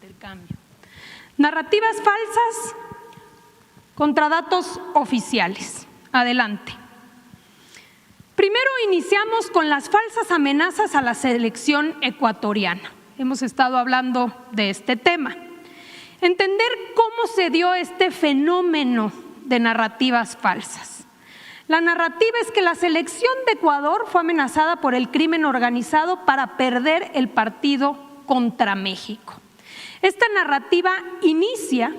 intercambio. Narrativas falsas contra datos oficiales. Adelante. Primero iniciamos con las falsas amenazas a la selección ecuatoriana. Hemos estado hablando de este tema. Entender cómo se dio este fenómeno de narrativas falsas. La narrativa es que la selección de Ecuador fue amenazada por el crimen organizado para perder el partido contra México. Esta narrativa inicia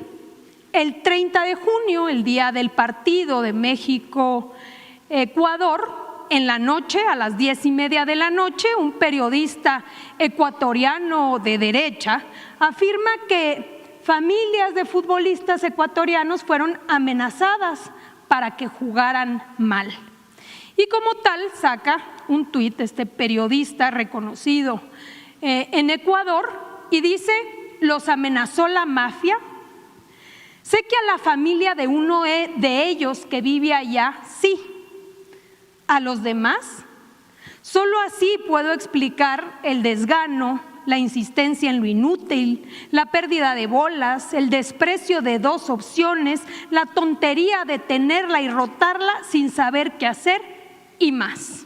el 30 de junio, el día del partido de México-Ecuador. En la noche, a las 10:30 de la noche, un periodista ecuatoriano de derecha afirma que familias de futbolistas ecuatorianos fueron amenazadas para que jugaran mal. Y como tal saca un tuit este periodista reconocido en Ecuador y dice: los amenazó la mafia. Sé que a la familia de uno de ellos que vive allá, sí. A los demás, solo así puedo explicar el desgano, la insistencia en lo inútil, la pérdida de bolas, el desprecio de dos opciones, la tontería de tenerla y rotarla sin saber qué hacer y más.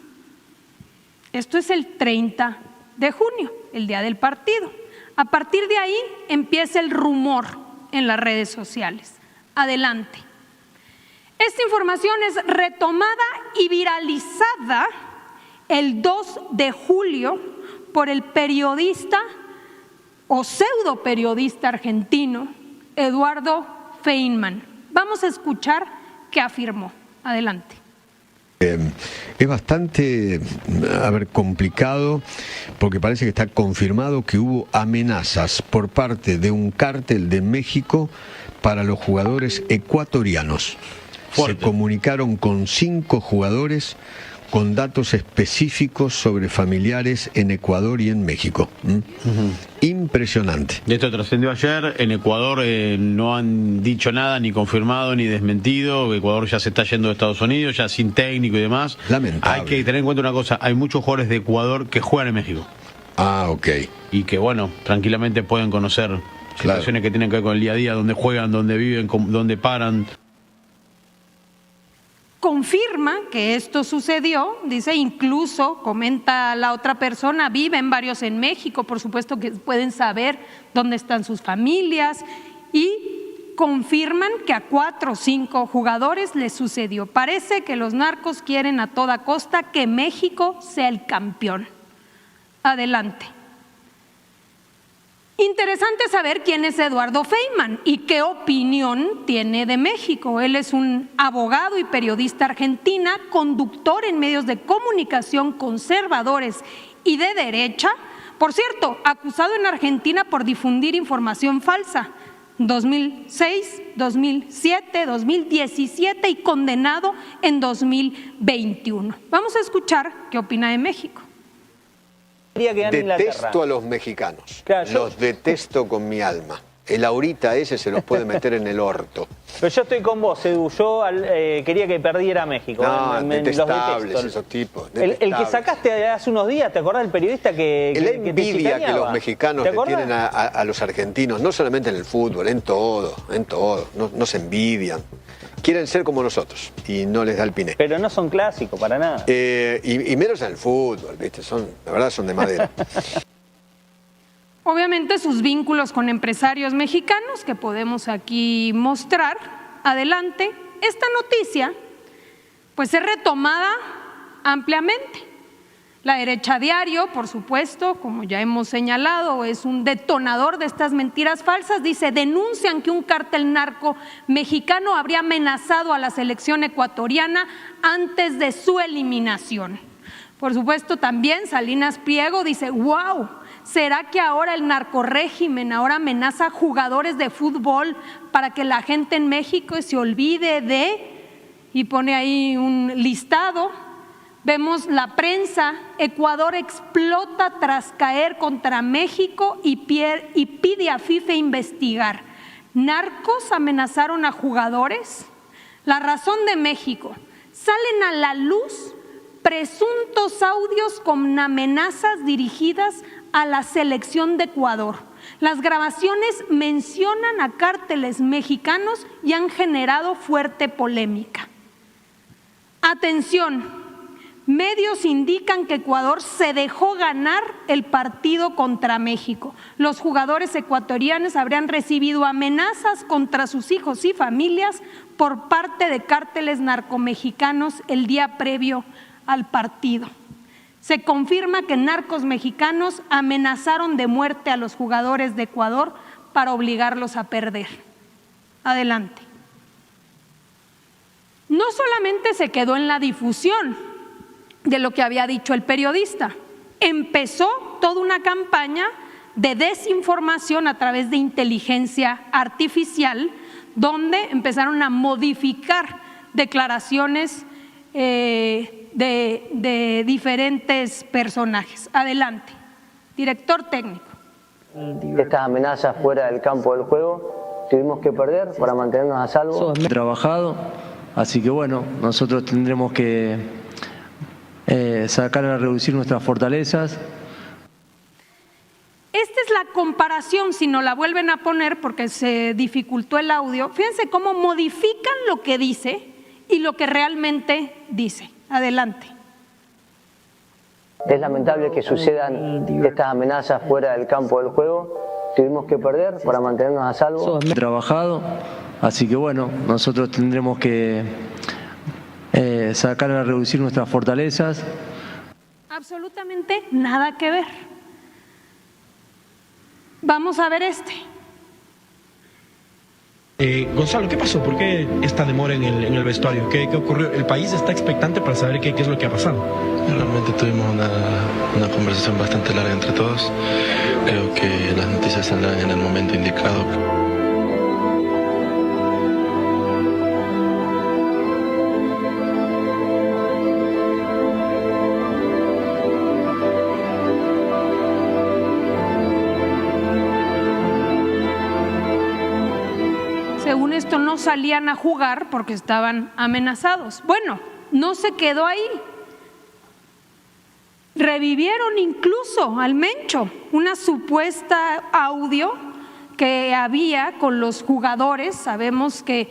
Esto es el 30 de junio, el día del partido. A partir de ahí empieza el rumor en las redes sociales. Adelante. Esta información es retomada y viralizada el 2 de julio por el periodista o pseudo periodista argentino Eduardo Feynman. Vamos a escuchar qué afirmó. Adelante. Es bastante, complicado, porque parece que está confirmado que hubo amenazas por parte de un cártel de México para los jugadores ecuatorianos. Fuerte. Se comunicaron con 5 jugadores con datos específicos sobre familiares en Ecuador y en México. Impresionante. Esto trascendió ayer. En Ecuador no han dicho nada, ni confirmado, ni desmentido. Ecuador ya se está yendo de Estados Unidos, ya sin técnico y demás. Lamentable. Hay que tener en cuenta una cosa: hay muchos jugadores de Ecuador que juegan en México. Ah, ok. Y que, bueno, tranquilamente pueden conocer situaciones que tienen que ver con el día a día, donde juegan, donde viven, donde paran. Confirma que esto sucedió, dice, incluso, comenta la otra persona, viven varios en México, por supuesto que pueden saber dónde están sus familias, y confirman que a 4 o 5 jugadores les sucedió. Parece que los narcos quieren a toda costa que México sea el campeón. Adelante. Interesante saber quién es Eduardo Feynman y qué opinión tiene de México. Él es un abogado y periodista argentina, conductor en medios de comunicación conservadores y de derecha. Por cierto, acusado en Argentina por difundir información falsa. 2006, 2007, 2017 y condenado en 2021. Vamos a escuchar qué opina de México. Detesto a los mexicanos, los detesto con mi alma. El ahorita ese se los puede meter en el orto. Pero yo estoy con vos, Edu. Yo quería que perdiera México. No, detestables esos tipos. El que sacaste hace unos días, ¿te acordás del periodista que la envidia que los mexicanos le tienen a los argentinos, no solamente en el fútbol, en todo. No se envidian. Quieren ser como nosotros y no les da el piné. Pero no son clásicos para nada. Y menos en el fútbol, ¿viste? La verdad son de madera. Obviamente sus vínculos con empresarios mexicanos que podemos aquí mostrar. Adelante. Esta noticia pues es retomada ampliamente. La derecha diario, por supuesto, como ya hemos señalado, es un detonador de estas mentiras falsas. Dice, denuncian que un cártel narco mexicano habría amenazado a la selección ecuatoriana antes de su eliminación. Por supuesto, también Salinas Pliego dice, wow, ¿será que ahora el narcorrégimen ahora amenaza a jugadores de fútbol para que la gente en México se olvide de? Y pone ahí un listado. Vemos la prensa, Ecuador explota tras caer contra México y pide a FIFA investigar. ¿Narcos amenazaron a jugadores? La Razón de México. Salen a la luz presuntos audios con amenazas dirigidas a la selección de Ecuador. Las grabaciones mencionan a cárteles mexicanos y han generado fuerte polémica. Atención, medios indican que Ecuador se dejó ganar el partido contra México. Los jugadores ecuatorianos habrían recibido amenazas contra sus hijos y familias por parte de cárteles narcomexicanos el día previo al partido. Se confirma que narcos mexicanos amenazaron de muerte a los jugadores de Ecuador para obligarlos a perder. Adelante. No solamente se quedó en la difusión de lo que había dicho el periodista, empezó toda una campaña de desinformación a través de inteligencia artificial, donde empezaron a modificar declaraciones de diferentes personajes. Adelante, director técnico. Estas amenazas fuera del campo del juego tuvimos que perder para mantenernos a salvo. He trabajado, así que bueno, nosotros tendremos que sacar a reducir nuestras fortalezas. Esta es la comparación, si no la vuelven a poner porque se dificultó el audio. Fíjense cómo modifican lo que dice y lo que realmente dice. Adelante. Es lamentable que sucedan estas amenazas fuera del campo del juego. Tuvimos que perder para mantenernos a salvo. He trabajado, así que bueno, nosotros tendremos que sacar a reducir nuestras fortalezas. Absolutamente nada que ver. Vamos a ver este. Gonzalo, ¿qué pasó? ¿Por qué esta demora en el vestuario? ¿Qué ocurrió? El país está expectante para saber qué es lo que ha pasado. Realmente tuvimos una conversación bastante larga entre todos. Creo que las noticias saldrán en el momento indicado. Según esto no salían a jugar porque estaban amenazados. Bueno, no se quedó ahí. Revivieron incluso al Mencho, una supuesta audio que había con los jugadores. Sabemos que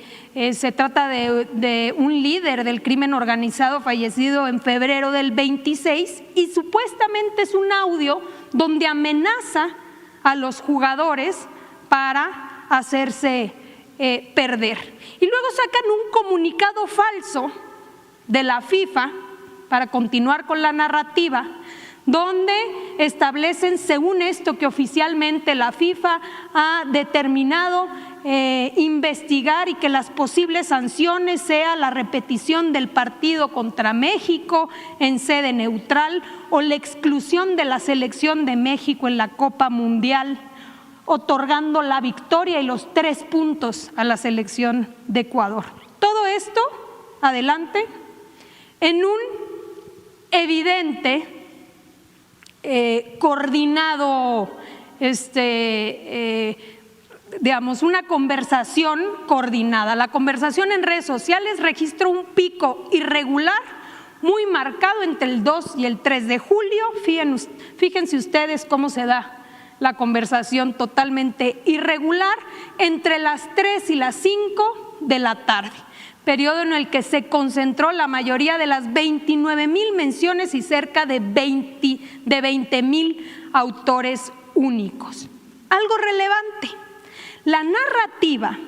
se trata de un líder del crimen organizado fallecido en febrero del 26 y supuestamente es un audio donde amenaza a los jugadores para hacerse perder. Y luego sacan un comunicado falso de la FIFA para continuar con la narrativa, donde establecen, según esto, que oficialmente la FIFA ha determinado investigar y que las posibles sanciones sea la repetición del partido contra México en sede neutral o la exclusión de la selección de México en la Copa Mundial, otorgando la victoria y los 3 puntos a la selección de Ecuador. Todo esto, adelante, en un evidente, coordinado, digamos, una conversación coordinada. La conversación en redes sociales registró un pico irregular muy marcado entre el 2 y el 3 de julio. Fíjense ustedes cómo se da la conversación totalmente irregular entre las 3 y las 5 de la tarde, periodo en el que se concentró la mayoría de las 29,000 menciones y cerca de 20,000 autores únicos. Algo relevante, la narrativa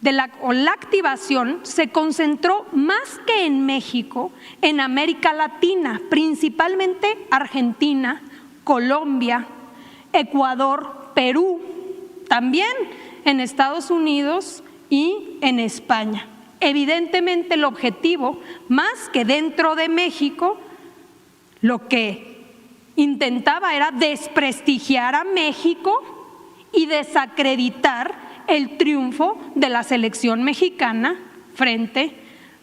la activación se concentró más que en México, en América Latina, principalmente Argentina, Colombia, Ecuador, Perú, también en Estados Unidos y en España. Evidentemente el objetivo, más que dentro de México, lo que intentaba era desprestigiar a México y desacreditar el triunfo de la selección mexicana frente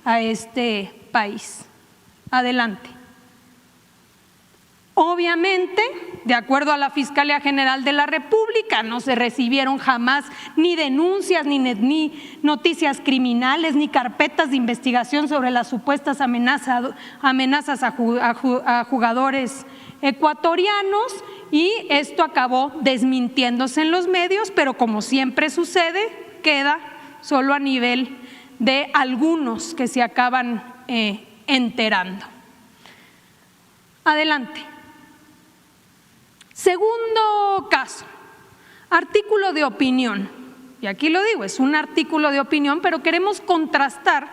a este país. Adelante. Obviamente, de acuerdo a la Fiscalía General de la República, no se recibieron jamás ni denuncias, ni noticias criminales, ni carpetas de investigación sobre las supuestas amenazas a jugadores ecuatorianos, y esto acabó desmintiéndose en los medios, pero como siempre sucede, queda solo a nivel de algunos que se acaban enterando. Adelante. Segundo caso, artículo de opinión. Y aquí lo digo, es un artículo de opinión, pero queremos contrastar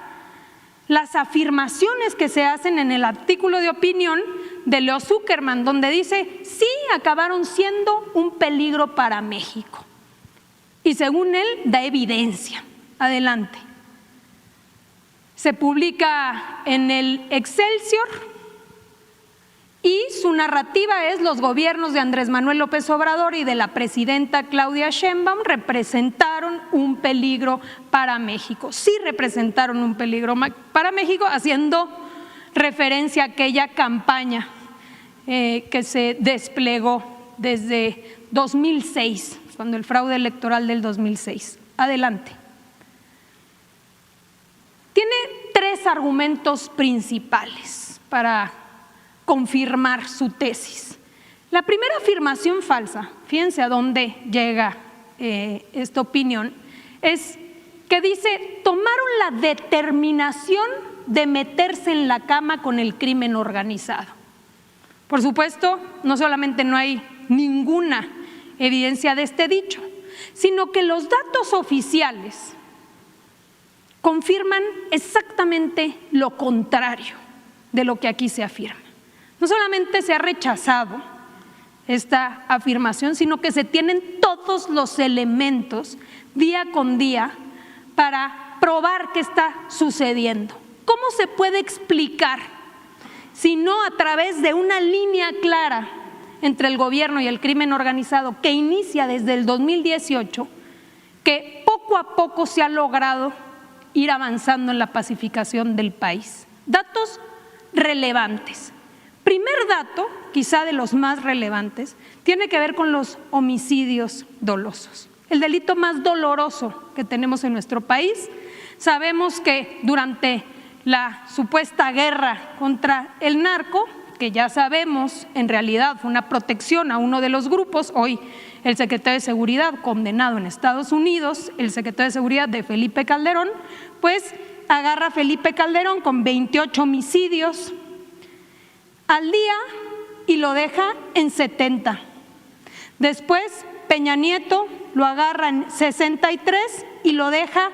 las afirmaciones que se hacen en el artículo de opinión de Leo Zuckerman, donde dice, sí, acabaron siendo un peligro para México. Y según él, da evidencia. Adelante. Se publica en el Excelsior y su narrativa es: los gobiernos de Andrés Manuel López Obrador y de la presidenta Claudia Sheinbaum representaron un peligro para México. Sí representaron un peligro para México, haciendo referencia a aquella campaña que se desplegó desde 2006, cuando el fraude electoral del 2006. Adelante. Tiene tres argumentos principales para confirmar su tesis. La primera afirmación falsa, fíjense a dónde llega esta opinión, es que dice: tomaron la determinación de meterse en la cama con el crimen organizado. Por supuesto, no solamente no hay ninguna evidencia de este dicho, sino que los datos oficiales confirman exactamente lo contrario de lo que aquí se afirma. No solamente se ha rechazado esta afirmación, sino que se tienen todos los elementos día con día para probar qué está sucediendo. ¿Cómo se puede explicar si no a través de una línea clara entre el gobierno y el crimen organizado que inicia desde el 2018, que poco a poco se ha logrado ir avanzando en la pacificación del país? Datos relevantes. Primer dato, quizá de los más relevantes, tiene que ver con los homicidios dolosos, el delito más doloroso que tenemos en nuestro país. Sabemos que durante la supuesta guerra contra el narco, que ya sabemos en realidad fue una protección a uno de los grupos, hoy el secretario de Seguridad condenado en Estados Unidos, el secretario de Seguridad de Felipe Calderón, pues agarra a Felipe Calderón con 28 homicidios al día y lo deja en 70. Después Peña Nieto lo agarra en 63 y lo deja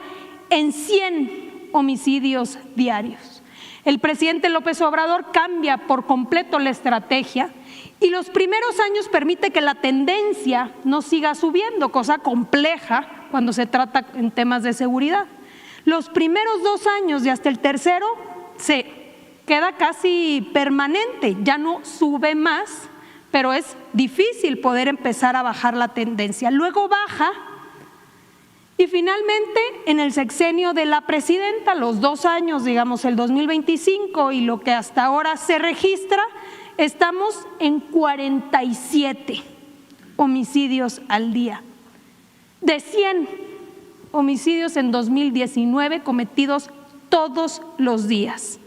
en 100 homicidios diarios. El presidente López Obrador cambia por completo la estrategia y los primeros años permite que la tendencia no siga subiendo, cosa compleja cuando se trata en temas de seguridad. Los primeros 2 años y hasta el tercero se queda casi permanente, ya no sube más, pero es difícil poder empezar a bajar la tendencia. Luego baja y finalmente en el sexenio de la presidenta, los 2 años, digamos el 2025 y lo que hasta ahora se registra, estamos en 47 homicidios al día, de 100 homicidios en 2019 cometidos todos los días.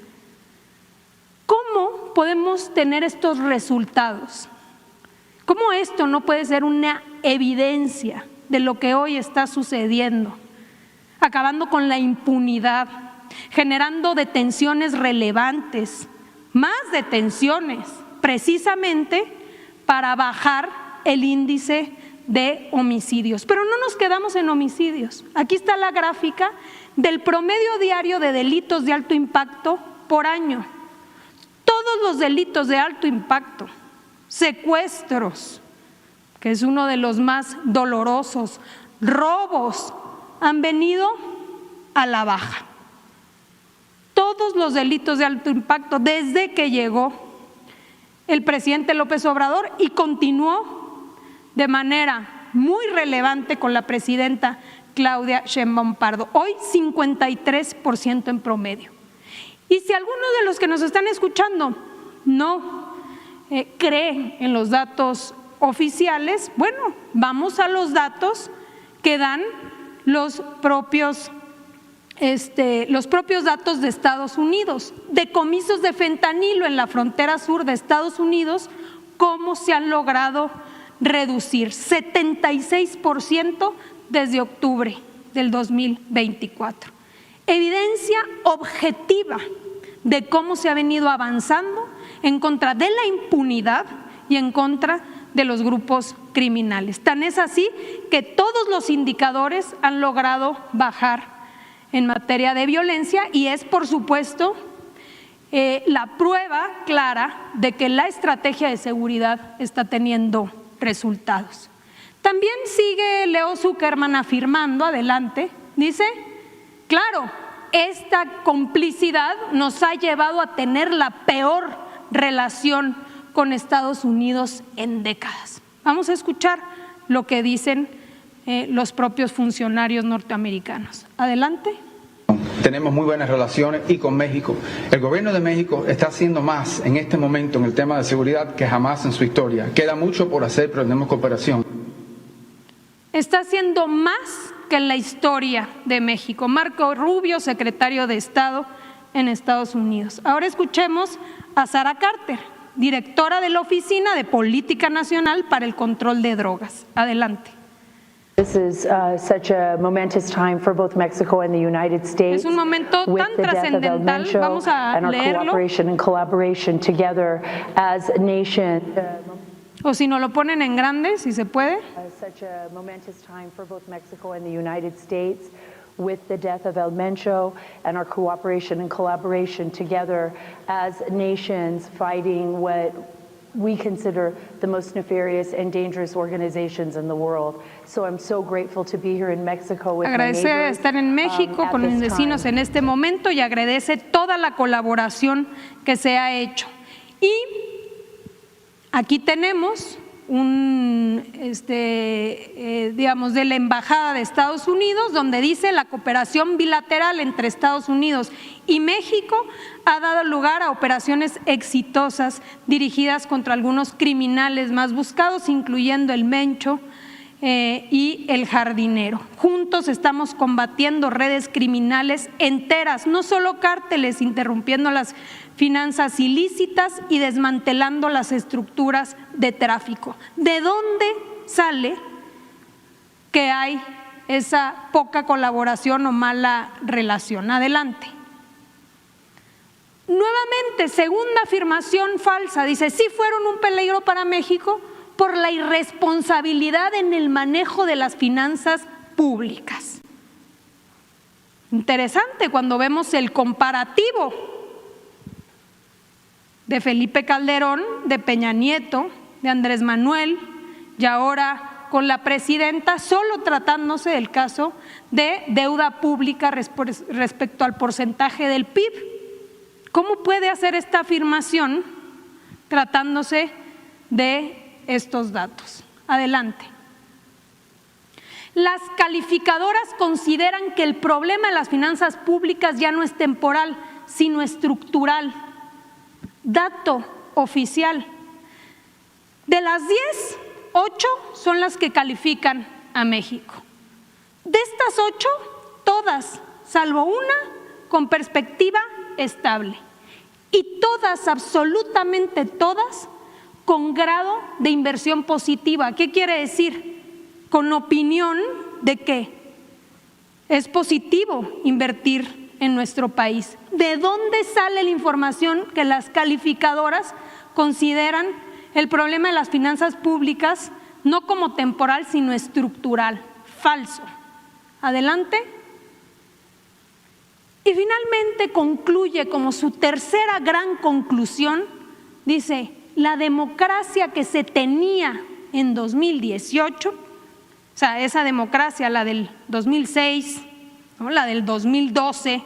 ¿Cómo podemos tener estos resultados? ¿Cómo esto no puede ser una evidencia de lo que hoy está sucediendo? Acabando con la impunidad, generando detenciones relevantes, más detenciones, precisamente para bajar el índice de homicidios. Pero no nos quedamos en homicidios. Aquí está la gráfica del promedio diario de delitos de alto impacto por año. Todos los delitos de alto impacto, secuestros, que es uno de los más dolorosos, robos, han venido a la baja. Todos los delitos de alto impacto desde que llegó el presidente López Obrador y continuó de manera muy relevante con la presidenta Claudia Sheinbaum Pardo, hoy 53% en promedio. Y si alguno de los que nos están escuchando no cree en los datos oficiales. Bueno, vamos a los datos que dan los propios datos de Estados Unidos. Decomisos de fentanilo en la frontera sur de Estados Unidos, ¿cómo se han logrado reducir? 76% desde octubre del 2024. Evidencia objetiva de cómo se ha venido avanzando en contra de la impunidad y en contra de los grupos criminales. Tan es así que todos los indicadores han logrado bajar en materia de violencia y es, por supuesto, la prueba clara de que la estrategia de seguridad está teniendo resultados. También sigue Leo Zuckerman afirmando, adelante, dice, claro, esta complicidad nos ha llevado a tener la peor relación con Estados Unidos en décadas. Vamos a escuchar lo que dicen los propios funcionarios norteamericanos. Adelante. Tenemos muy buenas relaciones y con México. El gobierno de México está haciendo más en este momento en el tema de seguridad que jamás en su historia. Queda mucho por hacer, pero tenemos cooperación. Está haciendo más que en la historia de México. Marco Rubio, secretario de Estado en Estados Unidos. Ahora escuchemos a Sara Carter, directora de la Oficina de Política Nacional para el Control de Drogas. Adelante. This is such a momentous time for both Mexico and the United States. Es un momento tan trascendental. Vamos a leerlo. Cooperation and collaboration together as a nation. O si no lo ponen en grande, si se puede. Such a momentous time for both Mexico and the United States, with the death of El Mencho and our cooperation and collaboration together as nations fighting what we consider the most nefarious and dangerous organizations in the world. So I'm so grateful to be here in Mexico with agradece my neighbors, estar en México con mis vecinos en este momento y agradece toda la colaboración que se ha hecho. Y aquí tenemos digamos, de la Embajada de Estados Unidos, donde dice la cooperación bilateral entre Estados Unidos y México ha dado lugar a operaciones exitosas dirigidas contra algunos criminales más buscados, incluyendo el Mencho y el Jardinero. Juntos estamos combatiendo redes criminales enteras, no solo cárteles, interrumpiendo las finanzas ilícitas y desmantelando las estructuras de tráfico. ¿De dónde sale que hay esa poca colaboración o mala relación? Adelante. Nuevamente, segunda afirmación falsa, dice, sí fueron un peligro para México por la irresponsabilidad en el manejo de las finanzas públicas. Interesante cuando vemos el comparativo de Felipe Calderón, de Peña Nieto, de Andrés Manuel y ahora con la presidenta, solo tratándose del caso de deuda pública respecto al porcentaje del PIB. ¿Cómo puede hacer esta afirmación tratándose de estos datos? Adelante. Las calificadoras consideran que el problema de las finanzas públicas ya no es temporal, sino estructural. Dato oficial. De las 10, 8 son las que califican a México. De estas 8, todas, salvo una, con perspectiva estable. Y todas, absolutamente todas, con grado de inversión positiva. ¿Qué quiere decir? Con opinión de que es positivo invertir en nuestro país. ¿De dónde sale la información que las calificadoras consideran el problema de las finanzas públicas no como temporal, sino estructural? Falso. Adelante. Y finalmente concluye como su tercera gran conclusión, dice, la democracia que se tenía en 2018, o sea, esa democracia, la del 2006, ¿no? La del 2012,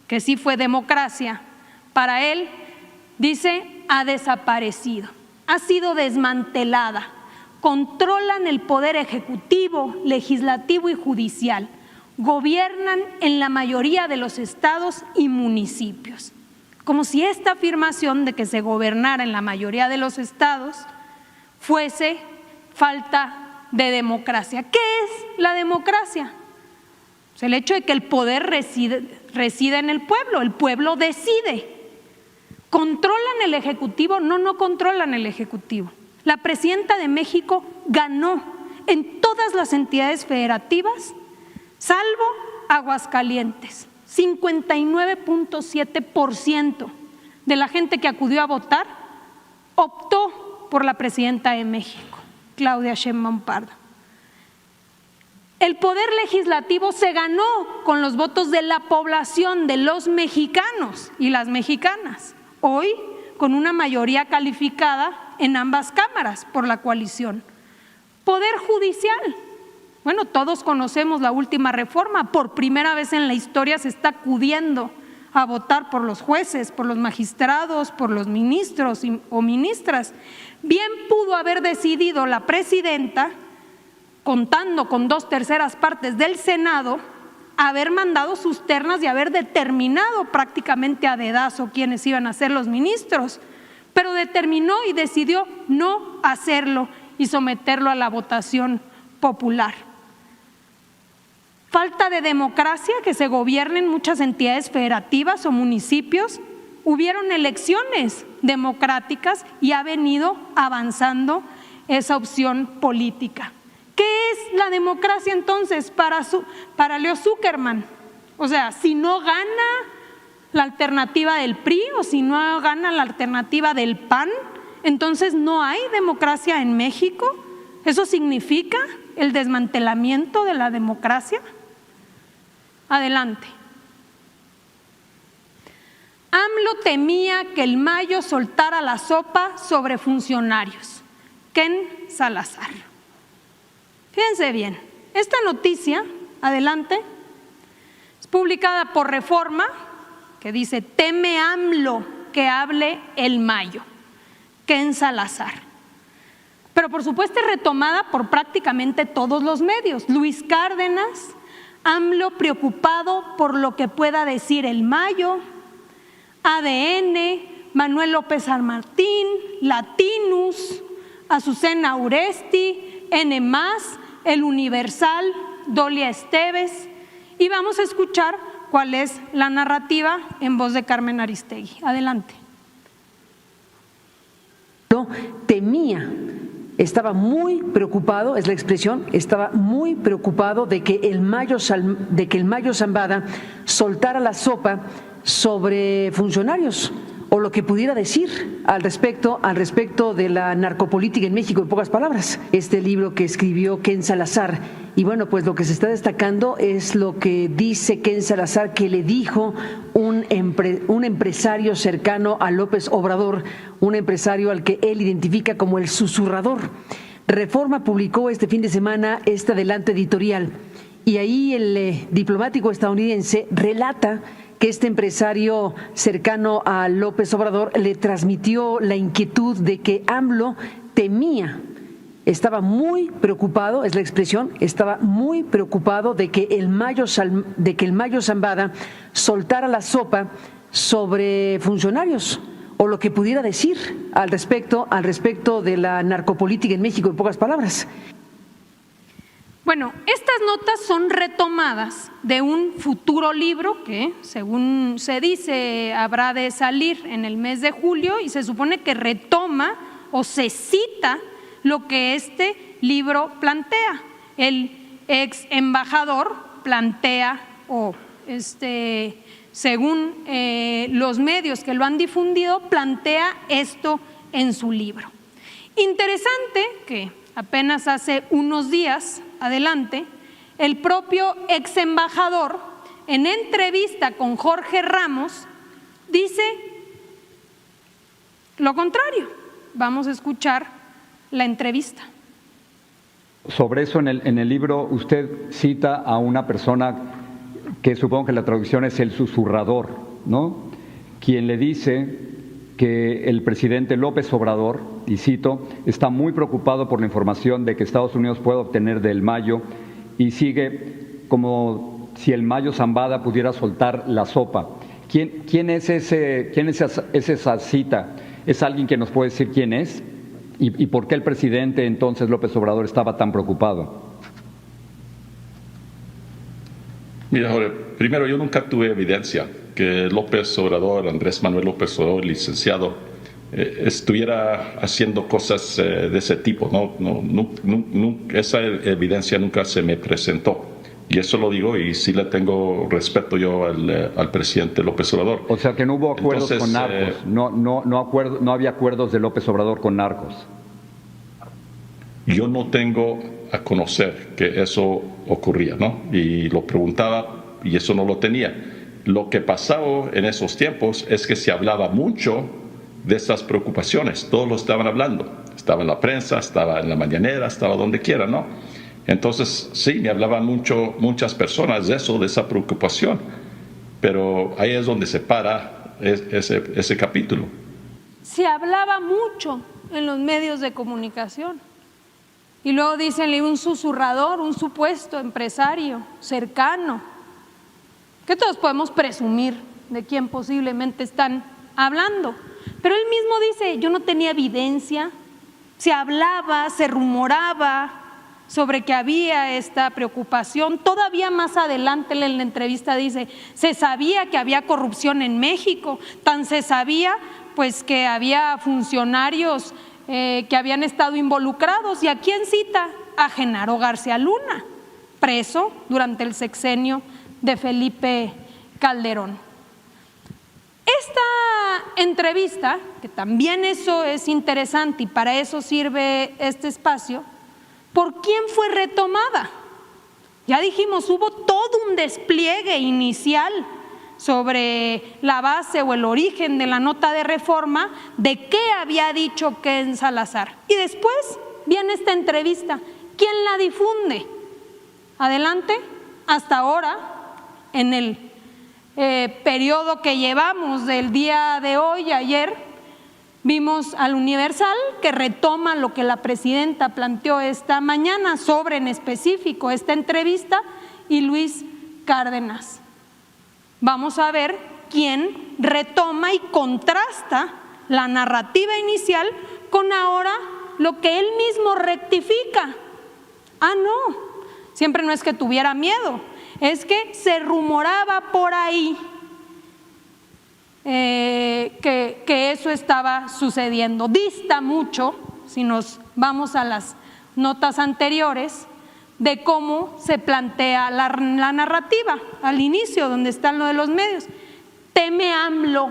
que sí fue democracia, para él, dice, ha desaparecido, ha sido desmantelada, controlan el poder ejecutivo, legislativo y judicial, gobiernan en la mayoría de los estados y municipios. Como si esta afirmación de que se gobernara en la mayoría de los estados fuese falta de democracia. ¿Qué es la democracia? Pues el hecho de que el poder reside en el pueblo decide. ¿Controlan el Ejecutivo? No controlan el Ejecutivo. La presidenta de México ganó en todas las entidades federativas, salvo Aguascalientes. 59.7% de la gente que acudió a votar optó por la presidenta de México, Claudia Sheinbaum Pardo. El poder legislativo se ganó con los votos de la población, de los mexicanos y las mexicanas, hoy con una mayoría calificada en ambas cámaras por la coalición. Poder judicial. Bueno, todos conocemos la última reforma. Por primera vez en la historia se está acudiendo a votar por los jueces, por los magistrados, por los ministros o ministras. Bien pudo haber decidido la presidenta, contando con 2/3 partes del Senado, haber mandado sus ternas y haber determinado prácticamente a dedazo quiénes iban a ser los ministros, pero determinó y decidió no hacerlo y someterlo a la votación popular. Falta de democracia, que se gobiernen muchas entidades federativas o municipios. Hubieron elecciones democráticas y ha venido avanzando esa opción política. ¿Qué es la democracia entonces para Leo Zuckerman? O sea, si no gana la alternativa del PRI o si no gana la alternativa del PAN, entonces no hay democracia en México. ¿Eso significa el desmantelamiento de la democracia? Adelante. AMLO temía que el Mayo soltara la sopa sobre funcionarios. Ken Salazar. Fíjense bien, esta noticia, adelante, es publicada por Reforma, que dice: teme AMLO que hable el Mayo. Ken Salazar. Pero por supuesto es retomada por prácticamente todos los medios. Luis Cárdenas, AMLO preocupado por lo que pueda decir el Mayo, ADN, Manuel López San Martín, Latinus, Azucena Uresti, N+, El Universal, Dolia Esteves. Y vamos a escuchar cuál es la narrativa en voz de Carmen Aristegui. Adelante. Temía, estaba muy preocupado, es la expresión, estaba muy preocupado de que el Mayo Zambada soltara la sopa sobre funcionarios o lo que pudiera decir al respecto de la narcopolítica en México, en pocas palabras. Este libro que escribió Ken Salazar, y bueno, pues lo que se está destacando es lo que dice Ken Salazar que le dijo un empresario cercano a López Obrador, un empresario al que él identifica como el susurrador. Reforma publicó este fin de semana este adelanto editorial y ahí el diplomático estadounidense relata que este empresario cercano a López Obrador le transmitió la inquietud de que AMLO temía, estaba muy preocupado, es la expresión, estaba muy preocupado de que el Mayo Zambada soltara la sopa sobre funcionarios o lo que pudiera decir al respecto de la narcopolítica en México, en pocas palabras. Bueno, estas notas son retomadas de un futuro libro que, según se dice, habrá de salir en el mes de julio y se supone que retoma o se cita lo que este libro plantea. El ex embajador plantea, según los medios que lo han difundido, plantea esto en su libro. Interesante que apenas hace unos días, adelante, el propio ex embajador, en entrevista con Jorge Ramos, dice lo contrario. Vamos a escuchar la entrevista. Sobre eso, en el libro usted cita a una persona que supongo que la traducción es el susurrador, ¿no? Quien le dice que el presidente López Obrador, y cito, está muy preocupado por la información de que Estados Unidos puede obtener del Mayo y sigue como si el Mayo Zambada pudiera soltar la sopa. ¿Quién es esa cita? ¿Es alguien que nos puede decir quién es? ¿Y por qué el presidente entonces López Obrador estaba tan preocupado? Mira, Jorge, primero yo nunca tuve evidencia que López Obrador, Andrés Manuel López Obrador, licenciado, estuviera haciendo cosas de ese tipo. Esa evidencia nunca se me presentó. Y eso lo digo y sí le tengo respeto yo al presidente López Obrador. O sea que no hubo acuerdos con narcos, no había acuerdos de López Obrador con narcos. Yo no tengo a conocer que eso ocurría, ¿no? Y lo preguntaba y eso no lo tenía. Lo que pasaba en esos tiempos es que se hablaba mucho de esas preocupaciones, todos lo estaban hablando. Estaba en la prensa, estaba en la mañanera, estaba donde quiera, ¿no? Entonces, sí, me hablaban muchas personas de eso, de esa preocupación, pero ahí es donde se para ese capítulo. Se hablaba mucho en los medios de comunicación. Y luego dicen un susurrador, un supuesto empresario cercano, que todos podemos presumir de quién posiblemente están hablando. Pero él mismo dice, yo no tenía evidencia, se hablaba, se rumoraba sobre que había esta preocupación. Todavía más adelante en la entrevista dice, se sabía que había corrupción en México, tan se sabía pues que había funcionarios que habían estado involucrados. ¿Y a quién cita? A Genaro García Luna, preso durante el sexenio de Felipe Calderón. Esta entrevista, que también eso es interesante y para eso sirve este espacio, ¿por quién fue retomada? Ya dijimos, hubo todo un despliegue inicial sobre la base o el origen de la nota de Reforma, de qué había dicho Ken Salazar. Y después viene esta entrevista. ¿Quién la difunde? Adelante, hasta ahora, en el periodo que llevamos del día de hoy, ayer, vimos al Universal que retoma lo que la presidenta planteó esta mañana sobre en específico esta entrevista y Luis Cárdenas. Vamos a ver quién retoma y contrasta la narrativa inicial con ahora lo que él mismo rectifica. Ah, no, siempre no es que tuviera miedo, es que se rumoraba por ahí que eso estaba sucediendo. Dista mucho, si nos vamos a las notas anteriores, de cómo se plantea la narrativa al inicio, donde están lo de los medios. Teme AMLO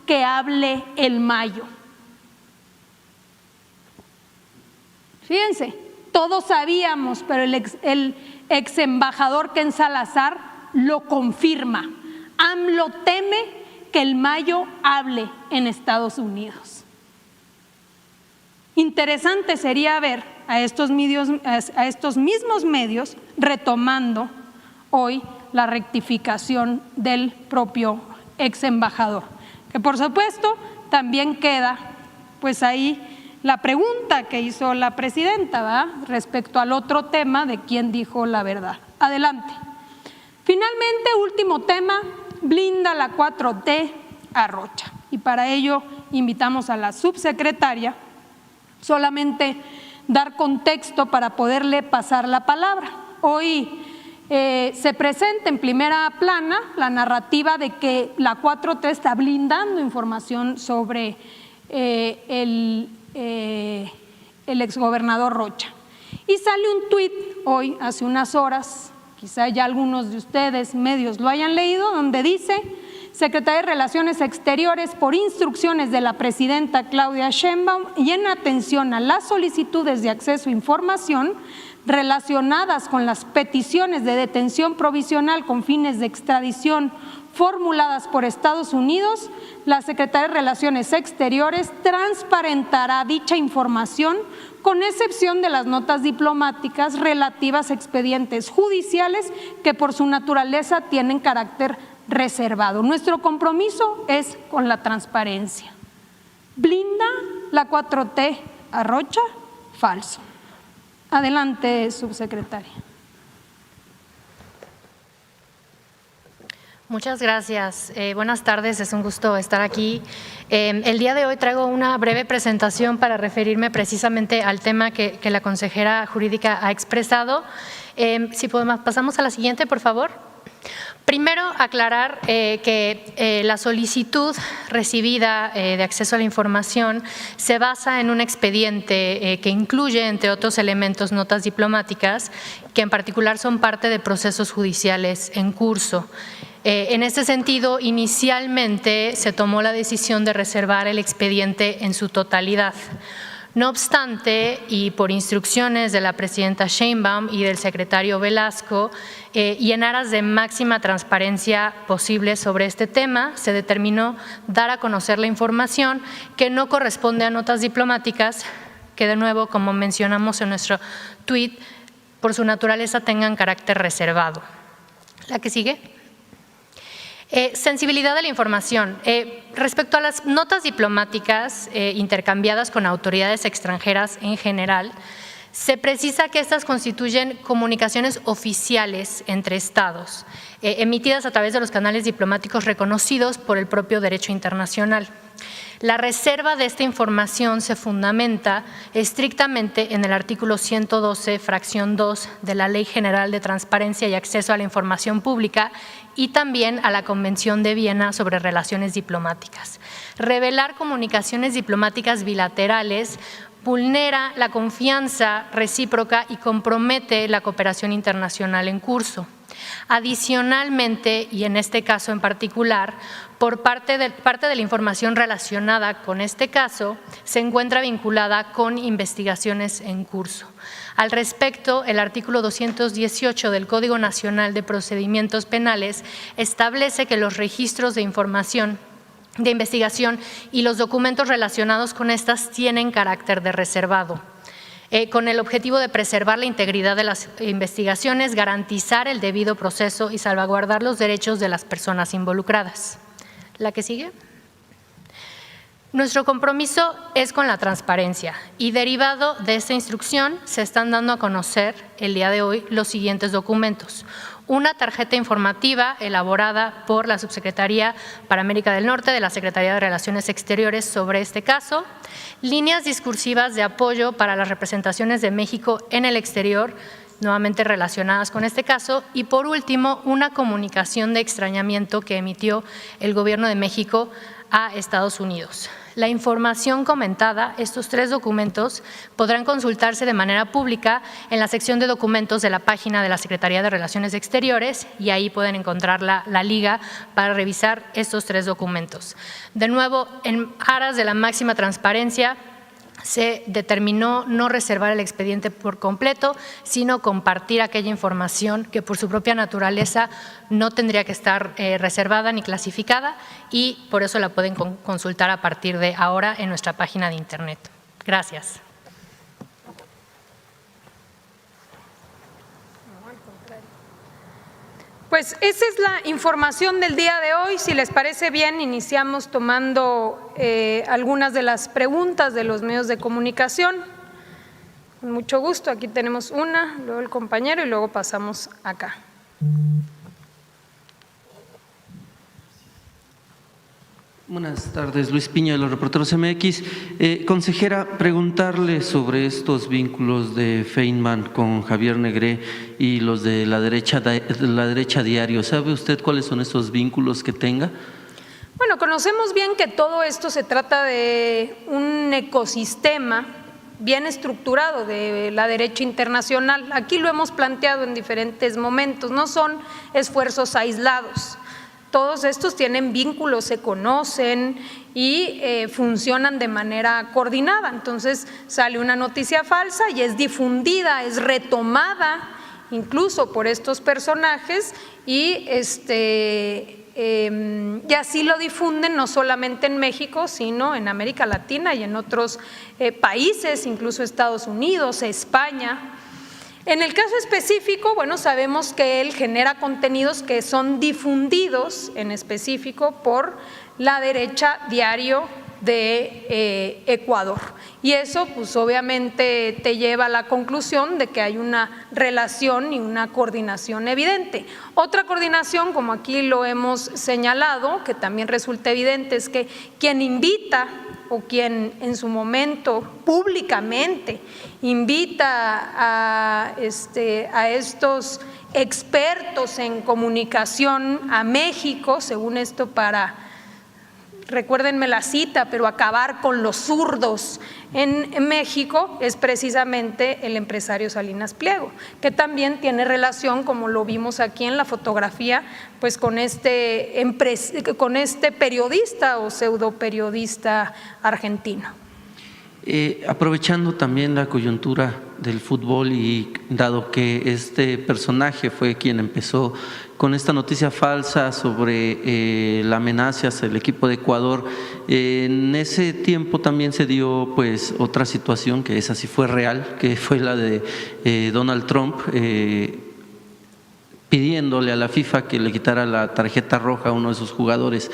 que hable el Mayo. Fíjense, todos sabíamos, pero el ex embajador Ken Salazar lo confirma. AMLO teme que el Mayo hable en Estados Unidos. Interesante sería ver a estos mismos medios retomando hoy la rectificación del propio ex embajador, que por supuesto también queda pues ahí la pregunta que hizo la presidenta, ¿verdad?, respecto al otro tema de quién dijo la verdad. Adelante. Finalmente, último tema, blinda la 4T a Rocha, y para ello invitamos a la subsecretaria. Solamente dar contexto para poderle pasar la palabra. Hoy se presenta en primera plana la narrativa de que la 4T está blindando información sobre el exgobernador Rocha. Y sale un tuit hoy, hace unas horas, quizá ya algunos de ustedes, medios, lo hayan leído, donde dice: Secretaría de Relaciones Exteriores, por instrucciones de la presidenta Claudia Sheinbaum y en atención a las solicitudes de acceso a información relacionadas con las peticiones de detención provisional con fines de extradición formuladas por Estados Unidos, la Secretaría de Relaciones Exteriores transparentará dicha información con excepción de las notas diplomáticas relativas a expedientes judiciales que por su naturaleza tienen carácter reservado. Nuestro compromiso es con la transparencia. ¿Blinda la 4T a Rocha? Falso. Adelante, subsecretaria. Muchas gracias. Buenas tardes, es un gusto estar aquí. El día de hoy traigo una breve presentación para referirme precisamente al tema que la consejera jurídica ha expresado. Si podemos, pasamos a la siguiente, por favor. Primero, aclarar que la solicitud recibida de acceso a la información se basa en un expediente que incluye, entre otros elementos, notas diplomáticas, que en particular son parte de procesos judiciales en curso. En este sentido, inicialmente se tomó la decisión de reservar el expediente en su totalidad. No obstante, y por instrucciones de la presidenta Sheinbaum y del secretario Velasco, y en aras de máxima transparencia posible sobre este tema, se determinó dar a conocer la información que no corresponde a notas diplomáticas, que de nuevo, como mencionamos en nuestro tuit, por su naturaleza tengan carácter reservado. La que sigue. Sensibilidad de la información. Respecto a las notas diplomáticas intercambiadas con autoridades extranjeras en general, se precisa que estas constituyen comunicaciones oficiales entre estados, emitidas a través de los canales diplomáticos reconocidos por el propio derecho internacional. La reserva de esta información se fundamenta estrictamente en el artículo 112, fracción 2 de la Ley General de Transparencia y Acceso a la Información Pública y también a la Convención de Viena sobre Relaciones Diplomáticas. Revelar comunicaciones diplomáticas bilaterales vulnera la confianza recíproca y compromete la cooperación internacional en curso. Adicionalmente, y en este caso en particular, por parte de la información relacionada con este caso, se encuentra vinculada con investigaciones en curso. Al respecto, el artículo 218 del Código Nacional de Procedimientos Penales establece que los registros de información de investigación y los documentos relacionados con estas tienen carácter de reservado, con el objetivo de preservar la integridad de las investigaciones, garantizar el debido proceso y salvaguardar los derechos de las personas involucradas. ¿La que sigue? Nuestro compromiso es con la transparencia y derivado de esta instrucción se están dando a conocer el día de hoy los siguientes documentos. Una tarjeta informativa elaborada por la Subsecretaría para América del Norte de la Secretaría de Relaciones Exteriores sobre este caso, líneas discursivas de apoyo para las representaciones de México en el exterior, nuevamente relacionadas con este caso, y por último, una comunicación de extrañamiento que emitió el Gobierno de México a Estados Unidos. La información comentada, estos tres documentos, podrán consultarse de manera pública en la sección de documentos de la página de la Secretaría de Relaciones Exteriores y ahí pueden encontrar la liga para revisar estos tres documentos. De nuevo, en aras de la máxima transparencia, se determinó no reservar el expediente por completo, sino compartir aquella información que por su propia naturaleza no tendría que estar reservada ni clasificada y por eso la pueden consultar a partir de ahora en nuestra página de internet. Gracias. Pues esa es la información del día de hoy. Si les parece bien, iniciamos tomando algunas de las preguntas de los medios de comunicación. Con mucho gusto, aquí tenemos una, luego el compañero y luego pasamos acá. Buenas tardes, Luis Piña de los Reporteros MX. Consejera, preguntarle sobre estos vínculos de Feynman con Javier Negré y los de la derecha diario. ¿Sabe usted cuáles son esos vínculos que tenga? Bueno, conocemos bien que todo esto se trata de un ecosistema bien estructurado de la derecha internacional. Aquí lo hemos planteado en diferentes momentos, no son esfuerzos aislados. Todos estos tienen vínculos, se conocen y funcionan de manera coordinada. Entonces sale una noticia falsa y es difundida, es retomada incluso por estos personajes y así lo difunden no solamente en México, sino en América Latina y en otros países, incluso Estados Unidos, España. En el caso específico, bueno, sabemos que él genera contenidos que son difundidos en específico por la derecha diario de Ecuador. Y eso pues obviamente te lleva a la conclusión de que hay una relación y una coordinación evidente. Otra coordinación, como aquí lo hemos señalado, que también resulta evidente, es que quien invita o quien en su momento públicamente invita a estos expertos en comunicación a México, según esto para, recuérdenme la cita, pero acabar con los zurdos en México, es precisamente el empresario Salinas Pliego, que también tiene relación, como lo vimos aquí en la fotografía, pues con este periodista o pseudo periodista argentino. Aprovechando también la coyuntura del fútbol y dado que este personaje fue quien empezó con esta noticia falsa sobre la amenaza hacia el equipo de Ecuador, en ese tiempo también se dio pues otra situación que esa sí fue real, que fue la de Donald Trump pidiéndole a la FIFA que le quitara la tarjeta roja a uno de sus jugadores.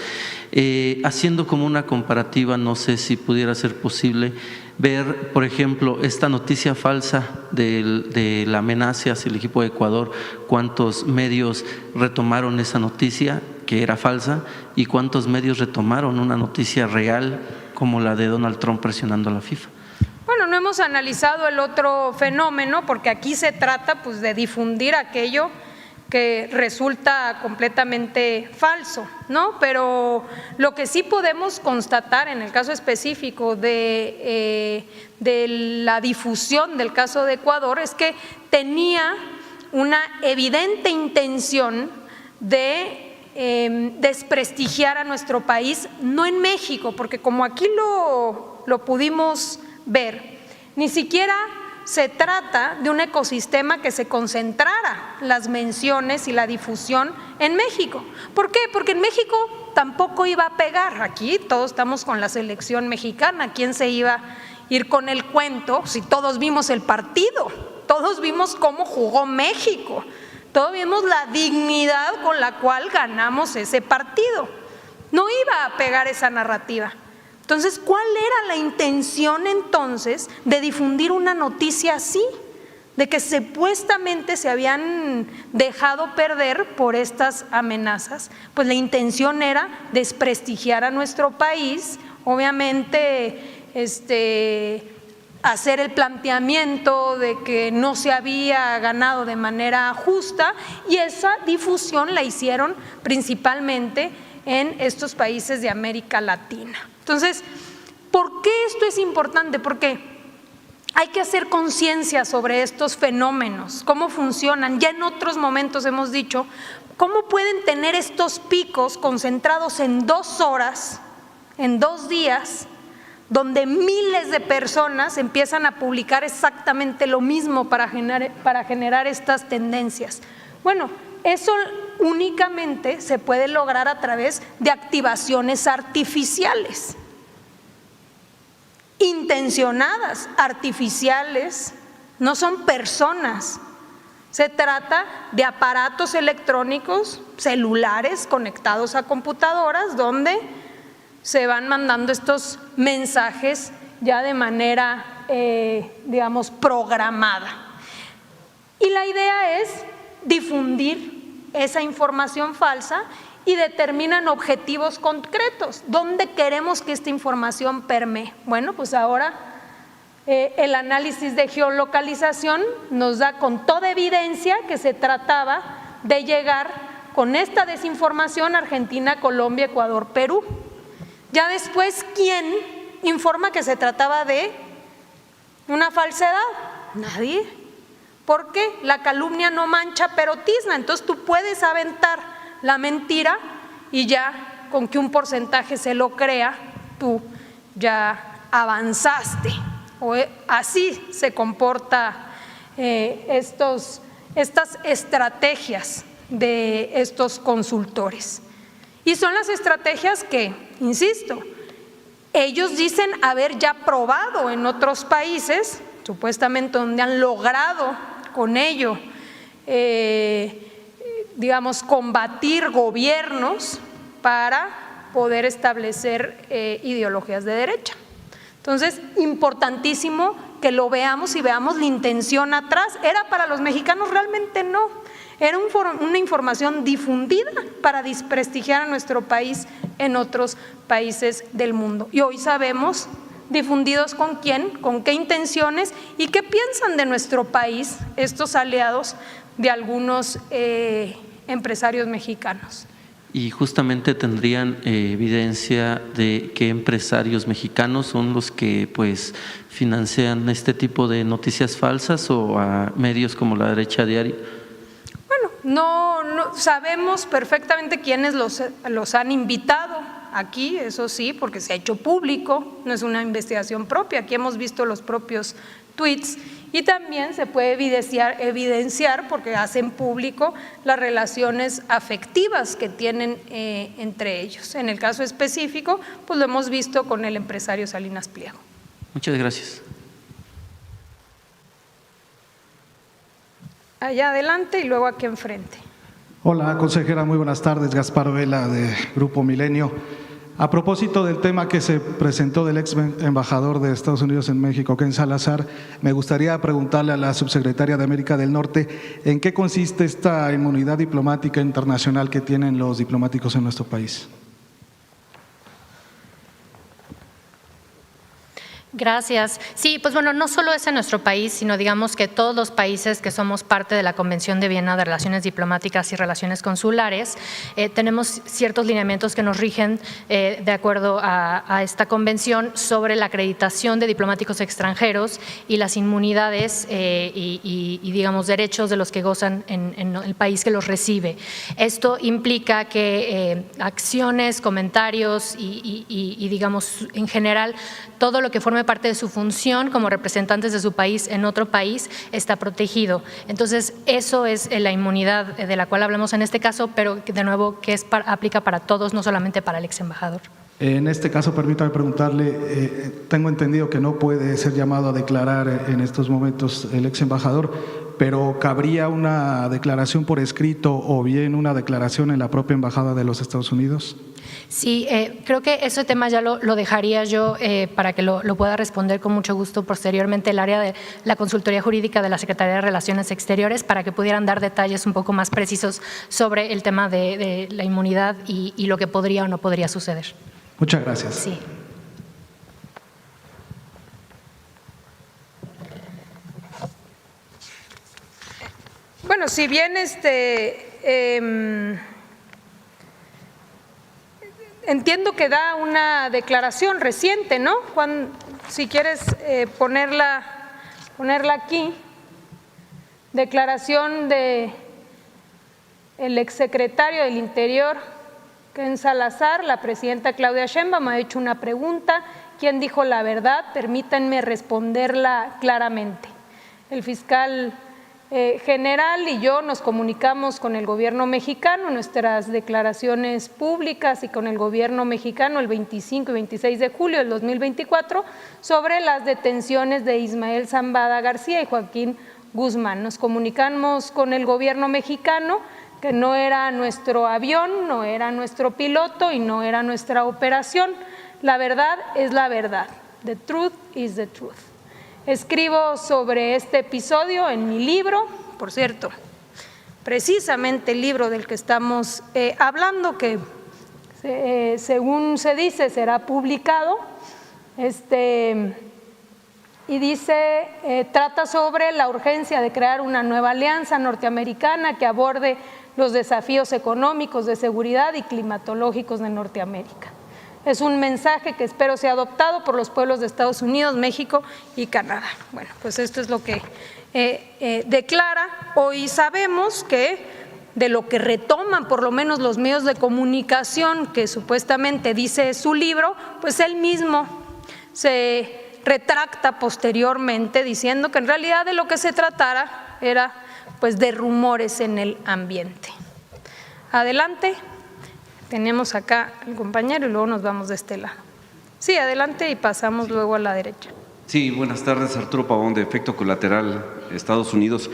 Haciendo como una comparativa, no sé si pudiera ser posible ver, por ejemplo, esta noticia falsa de la amenaza hacia el equipo de Ecuador, cuántos medios retomaron esa noticia que era falsa y cuántos medios retomaron una noticia real como la de Donald Trump presionando a la FIFA. Bueno, no hemos analizado el otro fenómeno porque aquí se trata pues de difundir aquello que resulta completamente falso, ¿no? Pero lo que sí podemos constatar en el caso específico de la difusión del caso de Ecuador es que tenía una evidente intención de desprestigiar a nuestro país, no en México, porque como aquí lo pudimos ver, ni siquiera se trata de un ecosistema que se concentrara las menciones y la difusión en México. ¿Por qué? Porque en México tampoco iba a pegar. Aquí todos estamos con la selección mexicana. ¿Quién se iba a ir con el cuento si todos vimos el partido? Todos vimos cómo jugó México. Todos vimos la dignidad con la cual ganamos ese partido. No iba a pegar esa narrativa. Entonces, ¿cuál era la intención entonces de difundir una noticia así? De que supuestamente se habían dejado perder por estas amenazas. Pues la intención era desprestigiar a nuestro país, obviamente hacer el planteamiento de que no se había ganado de manera justa y esa difusión la hicieron principalmente en estos países de América Latina. Entonces, ¿por qué esto es importante? Porque hay que hacer conciencia sobre estos fenómenos, cómo funcionan. Ya en otros momentos hemos dicho cómo pueden tener estos picos concentrados en 2 horas, en 2 días, donde miles de personas empiezan a publicar exactamente lo mismo para generar estas tendencias. Bueno, eso únicamente se puede lograr a través de activaciones artificiales, intencionadas, artificiales, no son personas. Se trata de aparatos electrónicos, celulares conectados a computadoras, donde se van mandando estos mensajes ya de manera, digamos, programada. Y la idea es difundir esa información falsa y determinan objetivos concretos. ¿Dónde queremos que esta información permee? Bueno, pues ahora el análisis de geolocalización nos da con toda evidencia que se trataba de llegar con esta desinformación a Argentina, Colombia, Ecuador, Perú. Ya después, ¿quién informa que se trataba de una falsedad? Nadie. ¿Por qué? La calumnia no mancha pero tizna, entonces tú puedes aventar la mentira y ya con que un porcentaje se lo crea, tú ya avanzaste. O así se comporta estas estrategias de estos consultores. Y son las estrategias que, insisto, ellos dicen haber ya probado en otros países, supuestamente donde han logrado con ello, digamos, combatir gobiernos para poder establecer ideologías de derecha. Entonces, importantísimo que lo veamos y veamos la intención atrás. ¿Era para los mexicanos? Realmente no. Era una información difundida para desprestigiar a nuestro país en otros países del mundo. Y hoy sabemos difundidos con quién, con qué intenciones y qué piensan de nuestro país estos aliados de algunos empresarios mexicanos. Y justamente tendrían evidencia de qué empresarios mexicanos son los que pues financian este tipo de noticias falsas o a medios como La Derecha Diario. Bueno, no sabemos perfectamente quiénes los han invitado aquí, eso sí, porque se ha hecho público, no es una investigación propia, aquí hemos visto los propios tweets. Y también se puede evidenciar porque hacen público las relaciones afectivas que tienen entre ellos. En el caso específico, pues lo hemos visto con el empresario Salinas Pliego. Muchas gracias. Allá adelante y luego aquí enfrente. Hola, consejera, muy buenas tardes. Gaspar Vela, de Grupo Milenio. A propósito del tema que se presentó del ex embajador de Estados Unidos en México, Ken Salazar, me gustaría preguntarle a la subsecretaria de América del Norte en qué consiste esta inmunidad diplomática internacional que tienen los diplomáticos en nuestro país. Gracias. Sí, pues bueno, no solo es en nuestro país, sino digamos que todos los países que somos parte de la Convención de Viena de Relaciones Diplomáticas y Relaciones Consulares, tenemos ciertos lineamientos que nos rigen de acuerdo a esta convención sobre la acreditación de diplomáticos extranjeros y las inmunidades y digamos derechos de los que gozan en el país que los recibe. Esto implica que acciones, comentarios y digamos en general todo lo que forme parte de su función como representantes de su país en otro país está protegido. Entonces, eso es la inmunidad de la cual hablamos en este caso, pero de nuevo que aplica para todos, no solamente para el ex embajador. En este caso, permítame preguntarle, tengo entendido que no puede ser llamado a declarar en estos momentos el ex embajador, pero ¿cabría una declaración por escrito o bien una declaración en la propia Embajada de los Estados Unidos? Sí, creo que ese tema ya lo dejaría yo para que lo pueda responder con mucho gusto posteriormente el área de la consultoría jurídica de la Secretaría de Relaciones Exteriores para que pudieran dar detalles un poco más precisos sobre el tema de la inmunidad y lo que podría o no podría suceder. Muchas gracias. Sí. Bueno, si bien entiendo que da una declaración reciente, ¿no? Si quieres ponerla aquí, declaración de el exsecretario del Interior, Ken Salazar, la presidenta Claudia Sheinbaum me ha hecho una pregunta, ¿quién dijo la verdad? Permítanme responderla claramente. El fiscal general y yo nos comunicamos con el gobierno mexicano, nuestras declaraciones públicas y con el gobierno mexicano el 25 y 26 de julio del 2024 sobre las detenciones de Ismael Zambada García y Joaquín Guzmán. Nos comunicamos con el gobierno mexicano que no era nuestro avión, no era nuestro piloto y no era nuestra operación. La verdad es la verdad. The truth is the truth. Escribo sobre este episodio en mi libro, por cierto, precisamente el libro del que estamos hablando, que según se dice será publicado, y dice, trata sobre la urgencia de crear una nueva alianza norteamericana que aborde los desafíos económicos, de seguridad y climatológicos de Norteamérica. Es un mensaje que espero sea adoptado por los pueblos de Estados Unidos, México y Canadá. Bueno, pues esto es lo que declara. Hoy sabemos que de lo que retoman por lo menos los medios de comunicación que supuestamente dice su libro, pues él mismo se retracta posteriormente diciendo que en realidad de lo que se tratara era pues de rumores en el ambiente. Adelante. Tenemos acá al compañero y luego nos vamos de este lado. Sí, adelante y pasamos luego a la derecha. Sí, buenas tardes, Arturo Pavón, de Efecto Colateral, Estados Unidos.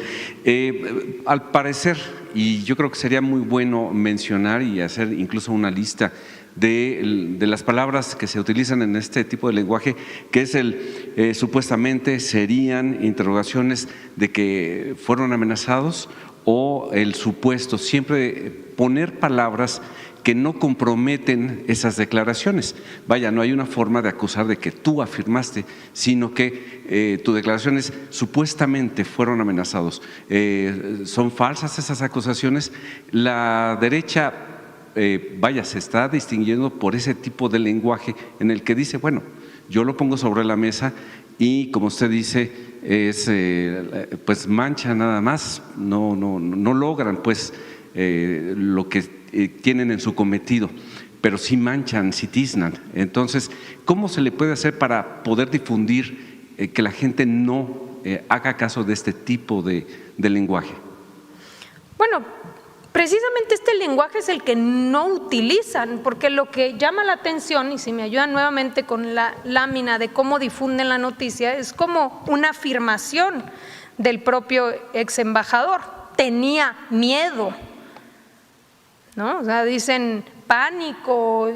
Al parecer, y yo creo que sería muy bueno mencionar y hacer incluso una lista de las palabras que se utilizan en este tipo de lenguaje, que es supuestamente serían interrogaciones de que fueron amenazados o el supuesto, siempre poner palabras que no comprometen esas declaraciones. Vaya, no hay una forma de acusar de que tú afirmaste, sino que tus declaraciones supuestamente fueron amenazados. Son falsas esas acusaciones. La derecha, vaya, se está distinguiendo por ese tipo de lenguaje en el que dice, bueno, yo lo pongo sobre la mesa y, como usted dice, es pues mancha nada más, no logran pues lo que tienen en su cometido, pero sí manchan, sí tiznan. Entonces, ¿cómo se le puede hacer para poder difundir que la gente no haga caso de este tipo de lenguaje? Bueno, precisamente este lenguaje es el que no utilizan, porque lo que llama la atención, y si me ayudan nuevamente con la lámina de cómo difunden la noticia, es como una afirmación del propio ex embajador. Tenía miedo, ¿no? O sea, dicen pánico,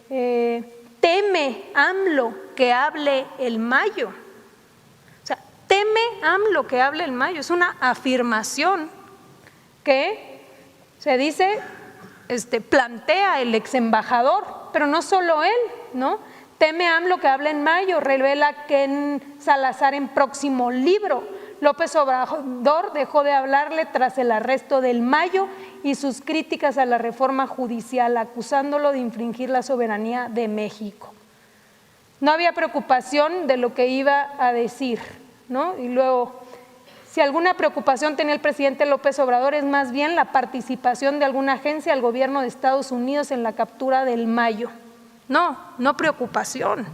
teme AMLO que hable el Mayo. O sea, teme AMLO que hable el Mayo. Es una afirmación que se dice, plantea el ex embajador, pero no solo él, ¿no? Teme AMLO que hable en Mayo, revela Ken Salazar en próximo libro. López Obrador dejó de hablarle tras el arresto del Mayo y sus críticas a la reforma judicial, acusándolo de infringir la soberanía de México. No había preocupación de lo que iba a decir, ¿no? Y luego, si alguna preocupación tenía el presidente López Obrador, es más bien la participación de alguna agencia del gobierno de Estados Unidos en la captura del Mayo. No preocupación,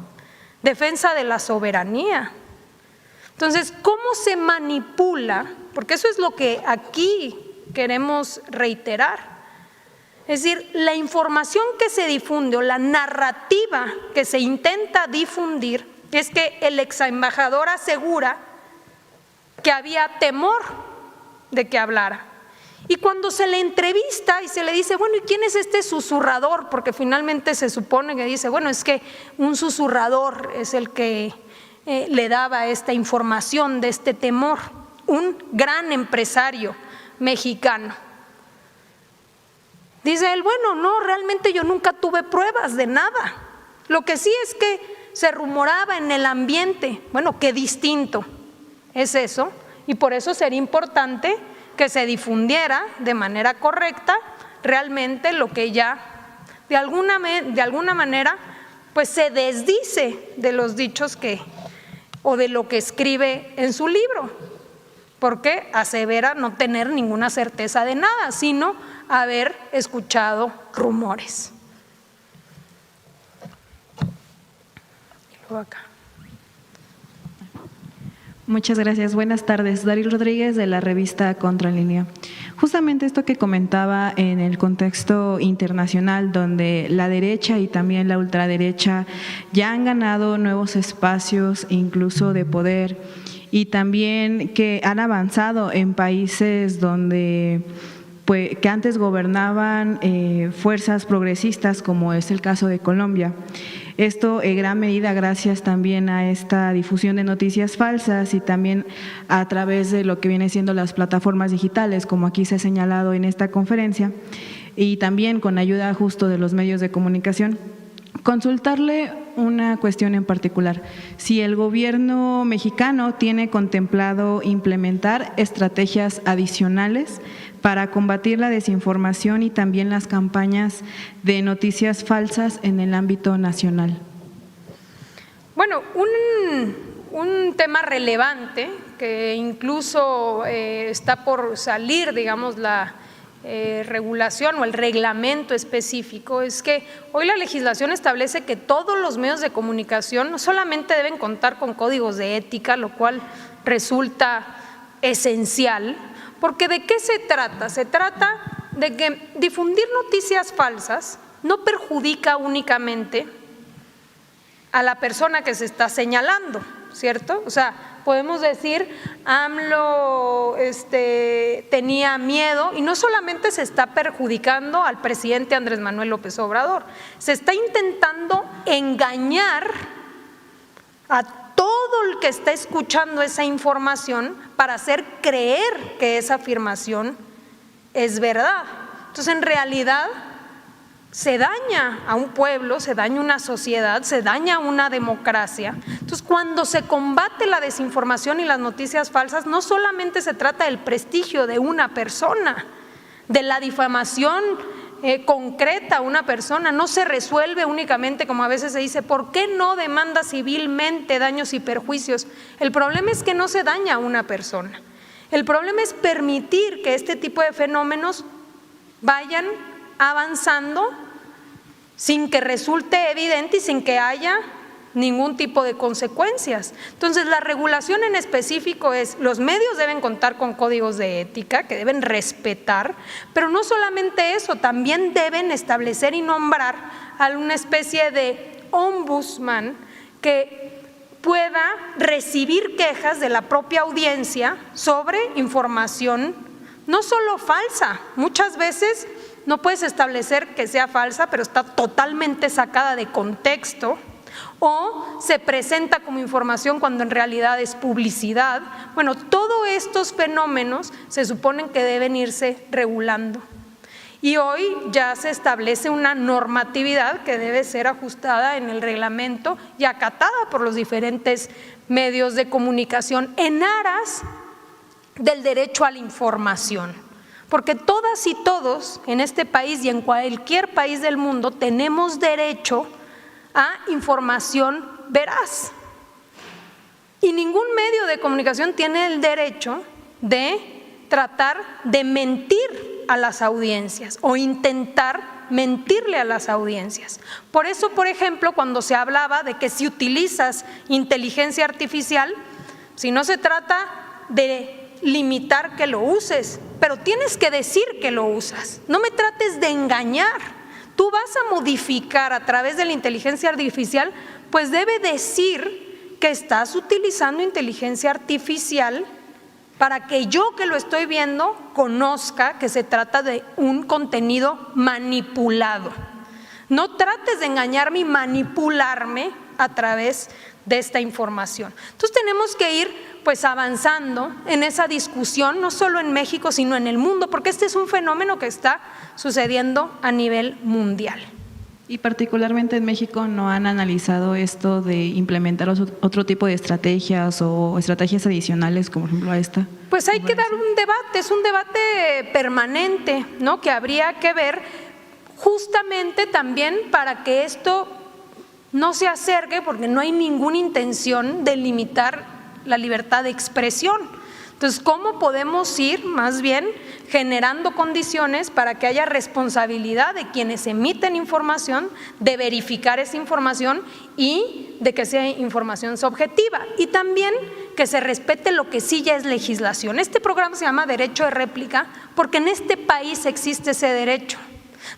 defensa de la soberanía. Entonces, ¿cómo se manipula? Porque eso es lo que aquí queremos reiterar. Es decir, la información que se difunde o la narrativa que se intenta difundir es que el ex embajador asegura que había temor de que hablara. Y cuando se le entrevista y se le dice, bueno, ¿y quién es este susurrador? Porque finalmente se supone que dice, bueno, es que un susurrador es el que le daba esta información de este temor, un gran empresario mexicano. Dice él, bueno, no, realmente yo nunca tuve pruebas de nada. Lo que sí es que se rumoraba en el ambiente. Bueno, qué distinto es eso, y por eso sería importante que se difundiera de manera correcta realmente lo que ya de alguna manera pues se desdice de los dichos o de lo que escribe en su libro, porque asevera no tener ninguna certeza de nada, sino haber escuchado rumores. Y luego acá. Muchas gracias. Buenas tardes. Daryl Rodríguez, de la revista Contra en Línea. Justamente esto que comentaba en el contexto internacional, donde la derecha y también la ultraderecha ya han ganado nuevos espacios, incluso de poder, y también que han avanzado en países donde que antes gobernaban fuerzas progresistas, como es el caso de Colombia. Esto en gran medida gracias también a esta difusión de noticias falsas y también a través de lo que viene siendo las plataformas digitales, como aquí se ha señalado en esta conferencia, y también con ayuda justo de los medios de comunicación. Consultarle una cuestión en particular: si el gobierno mexicano tiene contemplado implementar estrategias adicionales para combatir la desinformación y también las campañas de noticias falsas en el ámbito nacional. Bueno, un tema relevante que incluso está por salir, digamos, la regulación o el reglamento específico, es que hoy la legislación establece que todos los medios de comunicación no solamente deben contar con códigos de ética, lo cual resulta esencial, porque ¿de qué se trata? Se trata de que difundir noticias falsas no perjudica únicamente a la persona que se está señalando, ¿cierto? O sea, podemos decir, AMLO tenía miedo, y no solamente se está perjudicando al presidente Andrés Manuel López Obrador, se está intentando engañar a todo el que está escuchando esa información para hacer creer que esa afirmación es verdad. Entonces, en realidad, se daña a un pueblo, se daña una sociedad, se daña una democracia. Entonces, cuando se combate la desinformación y las noticias falsas, no solamente se trata del prestigio de una persona, de la difamación concreta a una persona, no se resuelve únicamente, como a veces se dice, ¿por qué no demanda civilmente daños y perjuicios? El problema es que no se daña a una persona. El problema es permitir que este tipo de fenómenos vayan avanzando sin que resulte evidente y sin que haya ningún tipo de consecuencias. Entonces, la regulación en específico es, los medios deben contar con códigos de ética que deben respetar, pero no solamente eso, también deben establecer y nombrar a una especie de ombudsman que pueda recibir quejas de la propia audiencia sobre información no solo falsa, muchas veces no puedes establecer que sea falsa, pero está totalmente sacada de contexto, o se presenta como información cuando en realidad es publicidad. Bueno, todos estos fenómenos se suponen que deben irse regulando. Y hoy ya se establece una normatividad que debe ser ajustada en el reglamento y acatada por los diferentes medios de comunicación en aras del derecho a la información. Porque todas y todos en este país y en cualquier país del mundo tenemos derecho a información veraz. Y ningún medio de comunicación tiene el derecho de tratar de mentir a las audiencias o intentar mentirle a las audiencias. Por eso, por ejemplo, cuando se hablaba de que si utilizas inteligencia artificial, si no se trata de limitar que lo uses, pero tienes que decir que lo usas. No me trates de engañar. Tú vas a modificar a través de la inteligencia artificial, pues debe decir que estás utilizando inteligencia artificial para que yo que lo estoy viendo conozca que se trata de un contenido manipulado. No trates de engañarme y manipularme a través de esta información. Entonces tenemos que ir pues avanzando en esa discusión, no solo en México, sino en el mundo, porque este es un fenómeno que está sucediendo a nivel mundial. Y particularmente en México, ¿no han analizado esto de implementar otro tipo de estrategias o estrategias adicionales, como por ejemplo a esta? Pues hay que dar un debate, es un debate permanente, ¿no? Que habría que ver justamente también para que esto no se acerque, porque no hay ninguna intención de limitar la libertad de expresión. Entonces, ¿cómo podemos ir más bien generando condiciones para que haya responsabilidad de quienes emiten información, de verificar esa información y de que sea información subjetiva? Y también que se respete lo que sí ya es legislación. Este programa se llama Derecho de Réplica porque en este país existe ese derecho,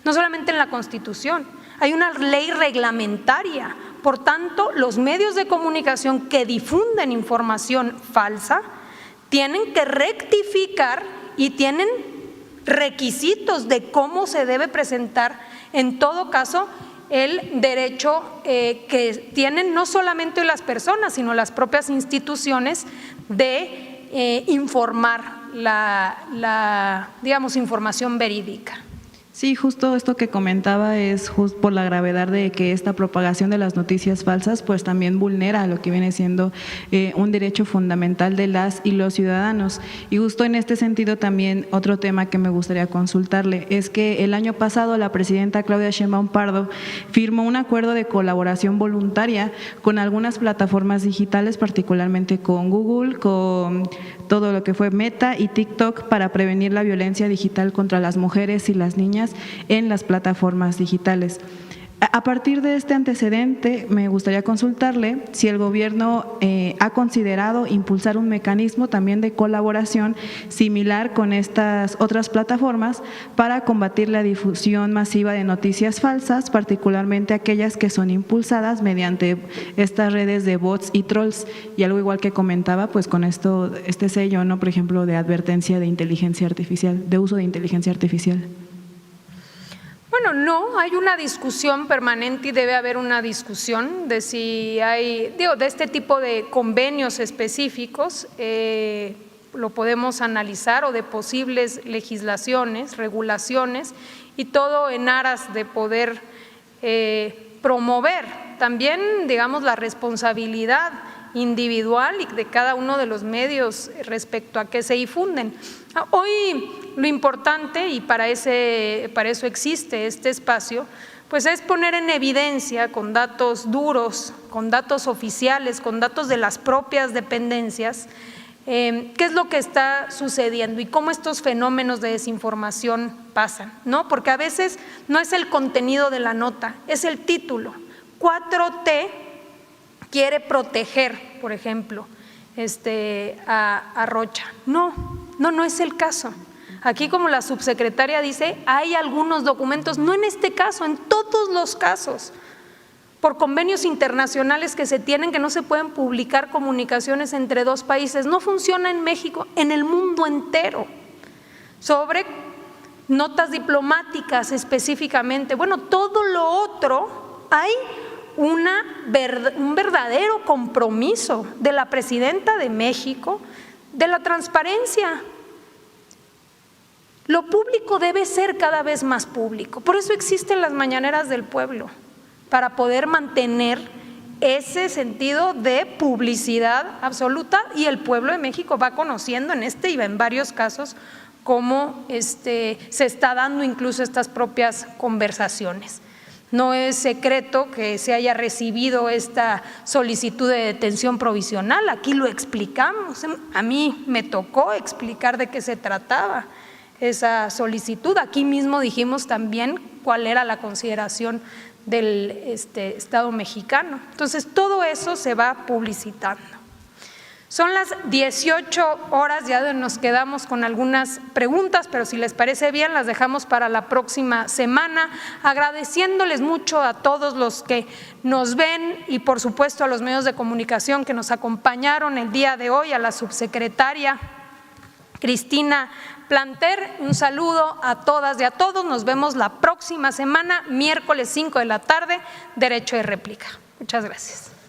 no solamente en la Constitución, hay una ley reglamentaria. Por tanto, los medios de comunicación que difunden información falsa tienen que rectificar y tienen requisitos de cómo se debe presentar, en todo caso, el derecho que tienen no solamente las personas, sino las propias instituciones de informar digamos, información verídica. Sí, justo esto que comentaba es justo por la gravedad de que esta propagación de las noticias falsas pues también vulnera lo que viene siendo un derecho fundamental de las y los ciudadanos. Y justo en este sentido también otro tema que me gustaría consultarle es que el año pasado la presidenta Claudia Sheinbaum Pardo firmó un acuerdo de colaboración voluntaria con algunas plataformas digitales, particularmente con Google, con todo lo que fue Meta y TikTok, para prevenir la violencia digital contra las mujeres y las niñas en las plataformas digitales. A partir de este antecedente, me gustaría consultarle si el gobierno ha considerado impulsar un mecanismo también de colaboración similar con estas otras plataformas para combatir la difusión masiva de noticias falsas, particularmente aquellas que son impulsadas mediante estas redes de bots y trolls. Y algo igual que comentaba, pues con este sello, ¿no? Por ejemplo, de advertencia de inteligencia artificial, de uso de inteligencia artificial. Bueno, no, hay una discusión permanente y debe haber una discusión de si hay, de este tipo de convenios específicos, lo podemos analizar, o de posibles legislaciones, regulaciones, y todo en aras de poder promover también, digamos, la responsabilidad individual y de cada uno de los medios respecto a qué se difunden. Hoy lo importante, y para eso existe este espacio, pues es poner en evidencia con datos duros, con datos oficiales, con datos de las propias dependencias, qué es lo que está sucediendo y cómo estos fenómenos de desinformación pasan, ¿no? Porque a veces no es el contenido de la nota, es el título. 4T quiere proteger, por ejemplo, a Rocha. No es el caso. Aquí, como la subsecretaria dice, hay algunos documentos, no en este caso, en todos los casos, por convenios internacionales que se tienen, que no se pueden publicar comunicaciones entre dos países. No funciona en México, en el mundo entero. Sobre notas diplomáticas específicamente, bueno, todo lo otro, hay un verdadero compromiso de la presidenta de México de la transparencia. Lo público debe ser cada vez más público, por eso existen las mañaneras del pueblo, para poder mantener ese sentido de publicidad absoluta, y el pueblo de México va conociendo en y en varios casos cómo se está dando incluso estas propias conversaciones. No es secreto que se haya recibido esta solicitud de detención provisional, aquí lo explicamos, a mí me tocó explicar de qué se trataba esa solicitud, aquí mismo dijimos también cuál era la consideración del Estado mexicano. Entonces todo eso se va publicitando. Son las 18 horas, ya nos quedamos con algunas preguntas, pero si les parece bien las dejamos para la próxima semana, agradeciéndoles mucho a todos los que nos ven y por supuesto a los medios de comunicación que nos acompañaron el día de hoy, a la subsecretaria Cristina Planter. Un saludo a todas y a todos, nos vemos la próxima semana, miércoles 5 de la tarde, derecho de réplica. Muchas gracias.